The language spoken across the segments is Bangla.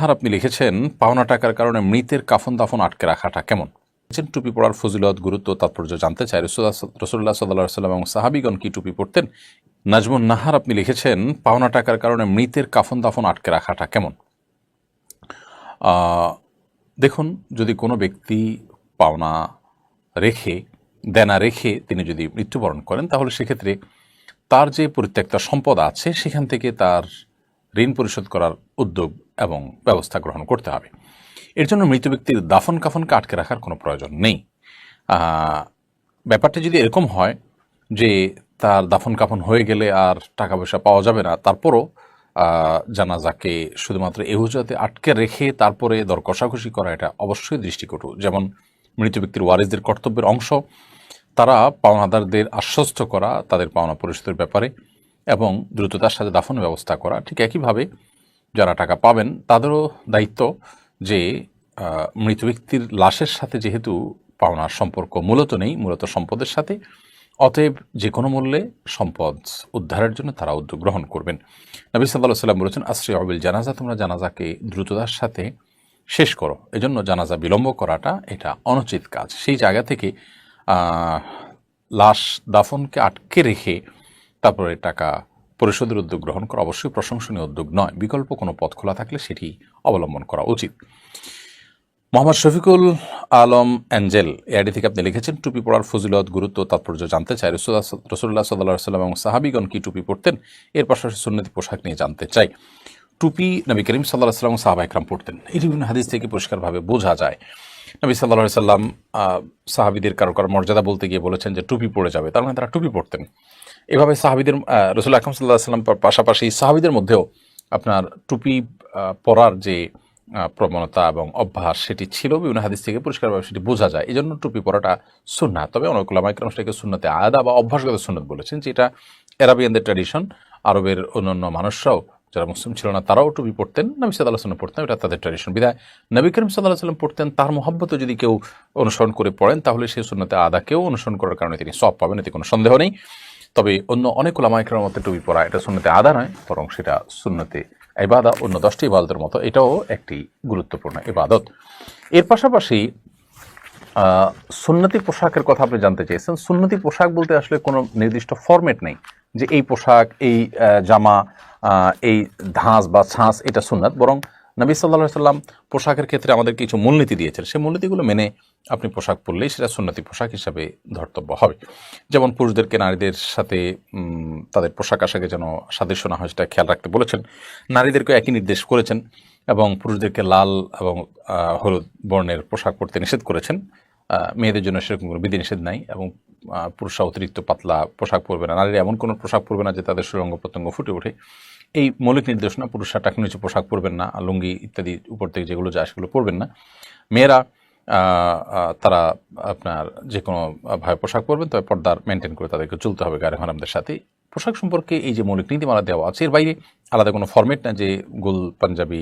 আর আপনি লিখেছেন, পাওনা টাকার কারণে মৃতের কাফন দাফন আটকে রাখাটা কেমন? টুপি পড়ার ফজিলত, গুরুত্ব, তাৎপর্য জানতে চাই। রসুল্লাহ সাল্লাল্লাহু আলাইহি ওয়াসাল্লাম এবং সাহাবীগণ কি টুপি পড়তেন? নাজমুন নাহার আপনি লিখেছেন, পাওনা টাকার কারণে মৃতের কাফন দাফন আটকে রাখাটা কেমন? দেখুন, যদি কোনো ব্যক্তি পাওনা রেখে, দেনা রেখে তিনি যদি মৃত্যুবরণ করেন, তাহলে সেক্ষেত্রে তার যে পরিত্যক্ত সম্পদ আছে সেখান থেকে তার ঋণ পরিশোধ করার উদ্যোগ এবং ব্যবস্থা গ্রহণ করতে হবে। এর জন্য মৃত ব্যক্তির দাফন কাফনকে আটকে রাখার কোনো প্রয়োজন নেই। ব্যাপারটা যদি এরকম হয় যে তার দাফন কাফন হয়ে গেলে আর টাকা পয়সা পাওয়া যাবে না, তারপরও জানাজাকে শুধুমাত্র এহুজাতে আটকে রেখে তারপরে দর কষাকষি করা, এটা অবশ্যই দৃষ্টিকটু। যেমন মৃত ব্যক্তির ওয়ারিসদের কর্তব্যের অংশ তারা পাওনাদারদের আশ্বস্ত করা তাদের পাওনা পরিশোধের ব্যাপারে এবং দ্রুততার সাথে দাফনের ব্যবস্থা করা। ঠিক একইভাবে যারা টাকা পাবেন তাদেরও দায়িত্ব যে মৃত ব্যক্তির লাশের সাথে যেহেতু পাওনার সম্পর্ক মূলত নেই, মূলত সম্পদের সাথে, অতএব যে কোনো মূল্যে সম্পদ উদ্ধারের জন্য তারা উদ্যোগ গ্রহণ করবেন। নবী সাল্লাল্লাহু আলাইহি ওয়াসাল্লাম বলেছেন, আসরি অবিল জানাজা, তোমরা জানাজাকে দ্রুততার সাথে শেষ করো। এজন্য জানাজা বিলম্ব করাটা এটা অনুচিত কাজ। সেই জায়গা থেকে লাশ দাফনকে আটকে রেখে তারপরে টাকা পরিশোধের উদ্যোগ গ্রহণ করা অবশ্যই প্রশংসনীয় উদ্যোগ নয়। বিকল্প কোনো পথ খোলা থাকলে সেটি অবলম্বন করা উচিত। মোহাম্মদ শফিকুল আলম অ্যাঞ্জেল এআইডি থেকে আপনি লিখেছেন, টুপি পড়ার ফজিলত, গুরুত্ব, তাৎপর্য জানতে চাই। রসুল্লাহ সাল্লাল্লাহু আলাইহি ওয়াসাল্লাম এবং সাহাবীগণ কি টুপি পড়তেন? এর পাশাপাশি সুন্নতি পোশাক নিয়ে জানতে চাই। টুপি নবী করিম সাল্লাল্লাহু আলাইহি ওয়াসাল্লাম এবং সাহাবা ইকরাম পড়তেন, এটি বিভিন্ন হাদিস থেকে পরিষ্কারভাবে বোঝা যায়। নবী সাল্লাল্লাহু আলাইহি ওয়াসাল্লাম সাহাবীদের কারো মর্যাদা বলতে গিয়ে বলেছেন যে টুপি পড়ে যাবে, তার মানে তারা টুপি পড়তেন। এভাবে সাহাবীদের রাসূল আকরাম সাল্লাল্লাহু আলাইহি ওয়াসাল্লাম পাশাপাশি সাহাবীদের মধ্যেও আপনার টুপি পরার যে প্রবণতা এবং অভ্যাস সেটি ছিল, বিভিন্ন হাদিস থেকে পরিষ্কারভাবে সেটি বোঝা যায়। এই জন্য টুপি পরাটা সুন্নাত। তবে অনেক উলামা ইকরাম সেটাকে সুন্নতে আদা বা অভ্যাসগত সুন্নত বলেছেন, যেটা আরবিয়ানদের ট্র্যাডিশন। আরবের অন্যান্য মানুষরাও যারা মুসলিম ছিল না তারাও টুপি পড়তেন, নবী সাল্লাল্লাহু আলাইহি ওয়াসাল্লাম পড়তেন, এটা তাদের ট্র্যাডিশন। বিধায় নবী করিম সাল্লাল্লাহু আলাইহি ওয়াসাল্লাম পড়তেন, তার মহব্বতে যদি কেউ অনুসরণ করে পড়েন তাহলে সেই সুন্নতে আদাকেও অনুসরণ করার কারণে তিনি সওয়াব পাবেন, এতে কোনো সন্দেহ নেই। তবে অন্য অনেক উলামা ইকরামের মতে টুপি পরা এটা সুন্নতে আদা নয়, বরং সেটা সুন্নতে ইবাদত, অন্য 10টি ইবাদতের মতো এটাও একটি গুরুত্বপূর্ণ ইবাদত। এর পাশাপাশি সুন্নতি পোশাকের কথা আপনি জানতে চেয়েছেন। সুন্নতি পোশাক বলতে আসলে কোনো নির্দিষ্ট ফরম্যাট নেই যে এই পোশাক, এই জামা, এই ধাঁচ বা ছাঁচ এটা সুন্নাত, বরং নবী সাল্লাল্লাহু আলাইহি ওয়াসাল্লাম পোশাকের ক্ষেত্রে আমাদের কিছু মূলনীতি দিয়েছেন। সেই মূলনীতিগুলো মেনে আপনি পোশাক পরলেই সেটা সুন্নতি পোশাক হিসাবে ধর্তব্য হবে। যেমন পুরুষদেরকে নারীদের সাথে তাদের পোশাক আশাকে যেন সাদৃশ্য না হয় সেটা খেয়াল রাখতে বলেছেন। নারীদেরকেও একই নির্দেশ করেছেন এবং পুরুষদেরকে লাল এবং হলুদ বর্ণের পোশাক পরতে নিষেধ করেছেন। মেয়েদের জন্য সেরকম কোনো বিধিনিষেধ নাই এবং পুরুষরা অতিরিক্ত পাতলা পোশাক পরবে না, নারীরা এমন কোনো পোশাক পরবে না যে তাদের শরীরাঙ্গ প্রত্যঙ্গ ফুটে ওঠে। এই মৌলিক নির্দেশনা। পুরুষরা টাকা নিচে পোশাক পরবেন না, লুঙ্গি ইত্যাদি উপর থেকে যেগুলো যায় সেগুলো পরবেন না। মেয়েরা তারা আপনার যে কোনো ভাবে পোশাক পরবেন, তবে পর্দার মেনটেন করে তাদেরকে চলতে হবে গায়ে হারামদের সাথে। পোশাক সম্পর্কে এই যে মৌলিক নীতিমালা দেওয়া আছে, এর বাইরে আলাদা কোনো ফরম্যাট না যে গোল পাঞ্জাবি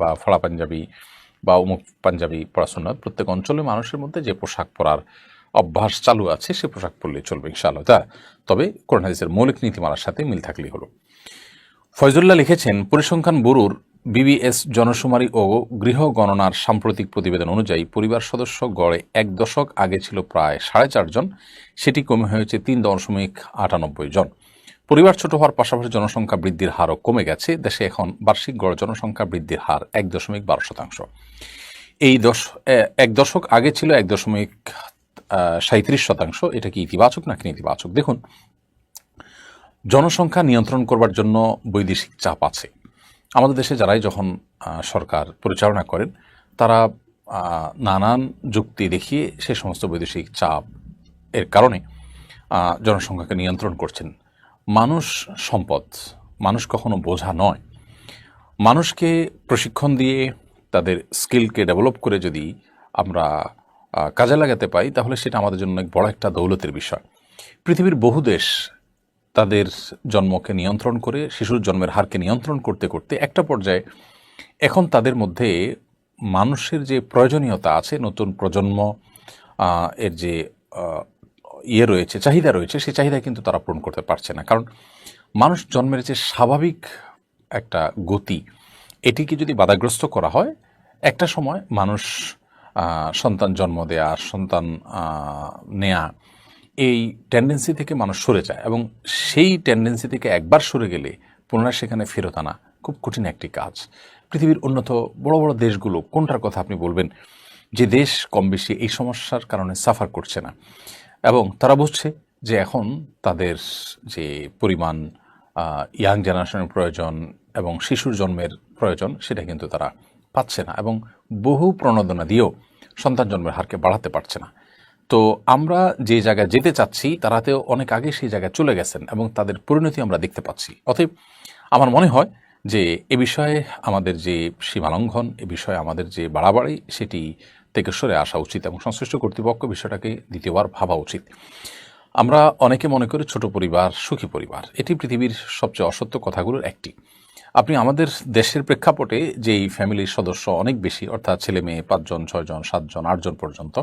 বা ফড়া পাঞ্জাবি বা অমুক পাঞ্জাবি পরা সুন্নাত। প্রত্যেক অঞ্চলের মানুষের মধ্যে যে পোশাক পরার অভ্যাস চালু আছে সে পোশাক পরলেই চলবে ইনশাআল্লাহ। তবে কোরআন হাদিসের মৌলিক নীতিমালার সাথে মিল থাকলেই হলো। ফয়জুল্লাহ লিখেছেন, পরিসংখ্যান ব্যুরোর বিবিএস জনশুমারি ও গৃহ গণনার সাম্প্রতিক প্রতিবেদন অনুযায়ী পরিবার সদস্য গড়ে 1 দশক আগে ছিল প্রায় 4.5 জন, সেটি কমে হয়েছে 3.98 জন। পরিবার ছোট হওয়ার পাশাপাশি জনসংখ্যা বৃদ্ধির হারও কমে গেছে। দেশে এখন বার্ষিক গড় জনসংখ্যা বৃদ্ধির হার 1.12%। এই 1 দশক আগে ছিল 1.37%। এটা কি ইতিবাচক নাকি নেতিবাচক? দেখুন, জনসংখ্যা নিয়ন্ত্রণ করবার জন্য বৈদেশিক চাপ আছে। আমাদের দেশে যারাই যখন সরকার পরিচালনা করেন তারা নানান যুক্তি দেখিয়ে সে সমস্ত বৈদেশিক চাপ এর কারণে জনসংখ্যাকে নিয়ন্ত্রণ করছেন। মানুষ সম্পদ, মানুষ কখনো বোঝা নয়। মানুষকে প্রশিক্ষণ দিয়ে তাদের স্কিলকে ডেভেলপ করে যদি আমরা কাজে লাগাতে পাই তাহলে সেটা আমাদের জন্য অনেক বড় একটা দৌলতের বিষয়। পৃথিবীর বহু দেশ তাদের জন্মকে নিয়ন্ত্রণ করে, শিশুর জন্মের হারকে নিয়ন্ত্রণ করতে করতে একটা পর্যায়ে এখন তাদের মধ্যে মানুষের যে প্রয়োজনীয়তা আছে, নতুন প্রজন্ম এর যে রয়েছে, চাহিদা রয়েছে, সেই চাহিদা কিন্তু তারা পূরণ করতে পারছে না। কারণ মানুষ জন্মের যে স্বাভাবিক একটা গতি, এটিকে যদি বাধাগ্রস্ত করা হয়, একটা সময় মানুষ সন্তান জন্ম দেয়া, সন্তান নেয়া, এই টেন্ডেন্সি থেকে মানুষ সরে যায়, এবং সেই টেন্ডেন্সি থেকে একবার সরে গেলে পুনরায় সেখানে ফেরত আনা খুব কঠিন একটি কাজ। পৃথিবীর উন্নত বড় বড় দেশগুলো কোনটার কথা আপনি বলবেন যে দেশ কম বেশি এই সমস্যার কারণে সাফার করছে না, এবং তারা বুঝছে যে এখন তাদের যে পরিমাণ ইয়াং জেনারেশনের প্রয়োজন এবং শিশুর জন্মের প্রয়োজন, সেটা কিন্তু তারা পাচ্ছে না, এবং বহু প্রণোদনা দিয়েও সন্তান জন্মের হারকে বাড়াতে পারছে না। তো আমরা যে জায়গায় যেতে চাচ্ছি তারাতেও অনেক আগে সেই জায়গায় চলে গেছেন, এবং তাদের পরিণতি আমরা দেখতে পাচ্ছি। অতএব আমার মনে হয় যে এ বিষয়ে আমাদের যে সীমালঙ্ঘন, এ বিষয়ে আমাদের যে বাড়াবাড়ি, সেটি থেকে সরে আসা উচিত, এবং সংশ্লিষ্ট কর্তৃপক্ষ বিষয়টাকে দ্বিতীয়বার ভাবা উচিত। আমরা অনেকে মনে করি ছোট পরিবার সুখী পরিবার, এটি পৃথিবীর সবচেয়ে অসত্য কথাগুলোর একটি। আপনি আমাদের দেশের প্রেক্ষাপটে যেই ফ্যামিলির সদস্য অনেক বেশি, অর্থাৎ ছেলে মেয়ে 5 জন 6 জন 7 জন 8 জন পর্যন্ত,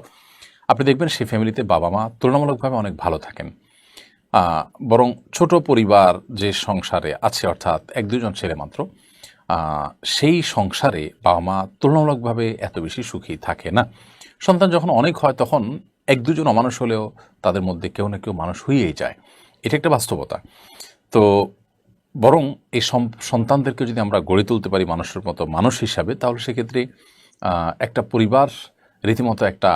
আপনি দেখবেন সেই ফ্যামিলিতে বাবা মা তুলনামূলকভাবে অনেক ভালো থাকেন। বরং ছোট পরিবার যে সংসারে আছে, অর্থাৎ 1-2 জন ছেলে মাত্র, সেই সংসারে বাবা মা তুলনামূলকভাবে এত বেশি সুখী থাকে না। সন্তান যখন অনেক হয় তখন 1-2 জন অমানুষ হলেও তাদের মধ্যে কেউ না কেউ মানুষ হয়েই যায়, এটা একটা বাস্তবতা। তো বরং এই সন্তানদেরকে যদি আমরা গড়ে তুলতে পারি মানুষের মতো মানুষ হিসাবে, তাহলে সেক্ষেত্রে একটা পরিবার রীতিমতো একটা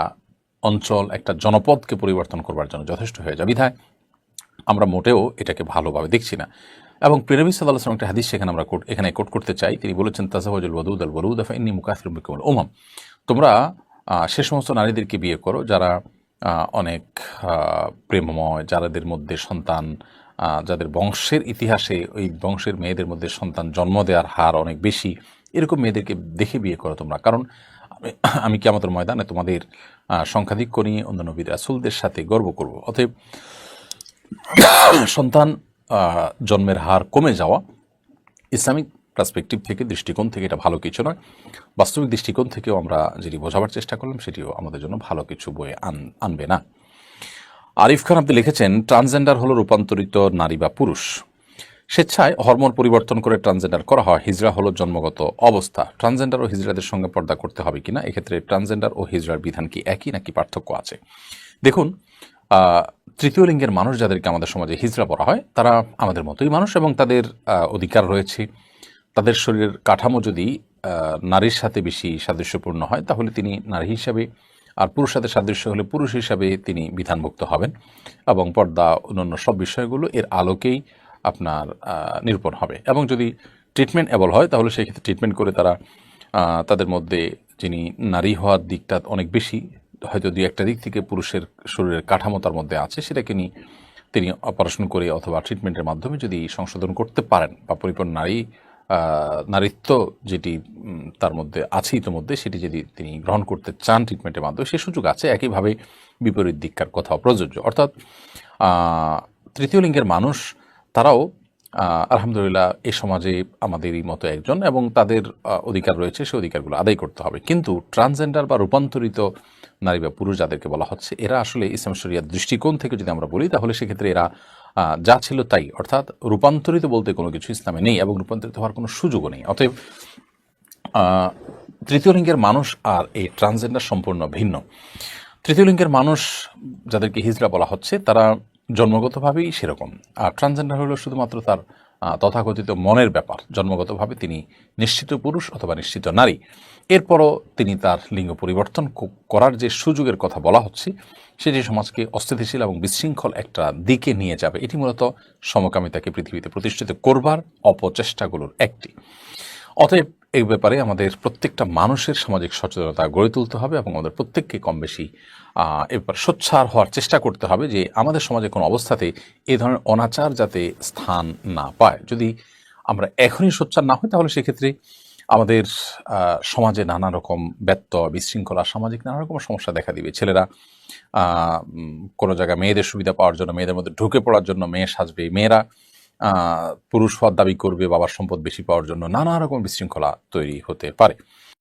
অঞ্চল, একটা জনপদকে পরিবর্তন করবার জন্য যথেষ্ট হয়ে যায়। বিধায় আমরা মোটেও এটাকে ভালোভাবে দেখছি না। এবং প্রিয় নবী সাল্লাল্লাহু আলাইহি ওয়াসাল্লাম একটা হাদিস সেখানে আমরা এখানে কোট করতে চাই। তিনি বলেছেন, তাযাওয়াজুল ওয়াদুদ আল ওয়ালুদ ফাইন্নী মুকাসসিরুম বিকুমুল উমাম। তোমরা সে সমস্ত নারীদেরকে বিয়ে করো যারা অনেক প্রেমময়, যাদের মধ্যে সন্তান, যাদের বংশের ইতিহাসে ওই বংশের মেয়েদের মধ্যে সন্তান জন্ম দেওয়ার হার অনেক বেশি, এরকম মেয়েদেরকে দেখে বিয়ে করো তোমরা। কারণ আমি কিয়ামতের ময়দানে তোমাদের সংখ্যাধিক্য নিয়ে অন্য নবী রাসূলদের সাথে গর্ব করব। অতএব সন্তান জন্মের হার কমে যাওয়া ইসলামিক পার্সপেক্টিভ থেকে, দৃষ্টিকোণ থেকে এটা ভালো কিছু নয়। বাস্তবিক দৃষ্টিকোণ থেকেও আমরা যেটি বোঝাবার চেষ্টা করলাম সেটিও আমাদের জন্য ভালো কিছু বয়ে আনবে না। আরিফ খান আপনি লিখেছেন, ট্রান্সজেন্ডার হলো রূপান্তরিত নারী বা পুরুষ। স্বেচ্ছায় হরমোন পরিবর্তন করে ট্রান্সজেন্ডার করা হয়। হিজড়া হলো জন্মগত অবস্থা। ট্রান্সজেন্ডার ও হিজড়াদের সঙ্গে পর্দা করতে হবে কিনা, এক্ষেত্রে ট্রান্সজেন্ডার ও হিজড়ার বিধান কি একই নাকি পার্থক্য আছে? দেখুন, তৃতীয় লিঙ্গের মানুষ যাদেরকে আমাদের সমাজে হিজড়া বলা হয়, তারা আমাদের মতোই মানুষ, এবং তাদের অধিকার রয়েছে। তাদের শরীরের কাঠামো যদি নারীর সাথে বেশি সাদৃশ্যপূর্ণ হয় তাহলে তিনি নারী হিসাবে, আর পুরুষ সাথে সাদৃশ্য হলে পুরুষ হিসাবে তিনি বিধানভুক্ত হবেন, এবং পর্দা অন্যান্য সব বিষয়গুলো এর আলোকেই আপনার নিরূপণ হবে। এবং যদি ট্রিটমেন্ট এবল হয় তাহলে সেই ক্ষেত্রে ট্রিটমেন্ট করে তারা তাদের মধ্যে যিনি নারী হওয়ার দিকটা অনেক বেশি, হয়তো 2-1টা দিক থেকে পুরুষের শরীরের কাঠামো তার মধ্যে আছে, সেটাকে নিয়ে তিনি অপারেশন করে অথবা ট্রিটমেন্টের মাধ্যমে যদি সংশোধন করতে পারেন, বা পরিপূর্ণ নারীত্ব যেটি তার মধ্যে আছে ইতিমধ্যে সেটি যদি তিনি গ্রহণ করতে চান ট্রিটমেন্টের মাধ্যমে, সে সুযোগ আছে। একইভাবে বিপরীত দিককার কথাও প্রযোজ্য। অর্থাৎ তৃতীয় লিঙ্গের মানুষ তারাও আলহামদুলিল্লাহ এই সমাজে আমাদেরই মতো একজন, এবং তাদের অধিকার রয়েছে, সেই অধিকারগুলো আদায় করতে হবে। কিন্তু ট্রান্সজেন্ডার বা রূপান্তরিত নারী বা পুরুষ যাদেরকে বলা হচ্ছে, এরা আসলে ইসলাম শরিয়ার দৃষ্টিকোণ থেকে যদি আমরা বলি তাহলে সেক্ষেত্রে এরা যা ছিল তাই, অর্থাৎ রূপান্তরিত বলতে কোনো কিছু ইসলামে নেই, এবং রূপান্তরিত হওয়ার কোনো সুযোগও নেই। অতএব তৃতীয় লিঙ্গের মানুষ আর এই ট্রান্সজেন্ডার সম্পূর্ণ ভিন্ন। তৃতীয় লিঙ্গের মানুষ যাদেরকে হিজড়া বলা হচ্ছে তারা জন্মগতভাবেই সেরকম, আর ট্রান্সজেন্ডার হলো শুধুমাত্র তার তথাকথিত মনের ব্যাপার। জন্মগতভাবে তিনি নিশ্চিত পুরুষ অথবা নিশ্চিত নারী, এরপরও তিনি তার লিঙ্গ পরিবর্তন করার যে সুযোগের কথা বলা হচ্ছে সেটি সমাজকে অস্থিতিশীল এবং বিশৃঙ্খল একটা দিকে নিয়ে যাবে। এটি মূলত সমকামিতাকে পৃথিবীতে প্রতিষ্ঠিত করবার অপচেষ্টাগুলোর একটি। অতএব এই ব্যাপারে আমাদের প্রত্যেকটা মানুষের সামাজিক সচেতনতা গড়ে তুলতে হবে, এবং আমাদের প্রত্যেককে কম বেশি এবার সোচ্চার হওয়ার চেষ্টা করতে হবে যে আমাদের সমাজে কোনো অবস্থাতে এই ধরনের অনাচার যাতে স্থান না পায়। যদি আমরা এখনই সোচ্চার না হই তাহলে সেক্ষেত্রে আমাদের সমাজে নানা রকম ব্যত্যয়, বিশৃঙ্খলা, সামাজিক নানা রকম সমস্যা দেখা দিবে। ছেলেরা কোনো জায়গায় মেয়েদের সুবিধা পাওয়ার জন্য, মেয়েদের মধ্যে ঢুকে পড়ার জন্য মেয়ে সাজবে, মেয়েরা পুরুষ হওয়ার দাবি করবে বাবার সম্পদ বেশি পাওয়ার জন্য, নানা রকম বিশৃঙ্খলা তৈরি হতে পারে।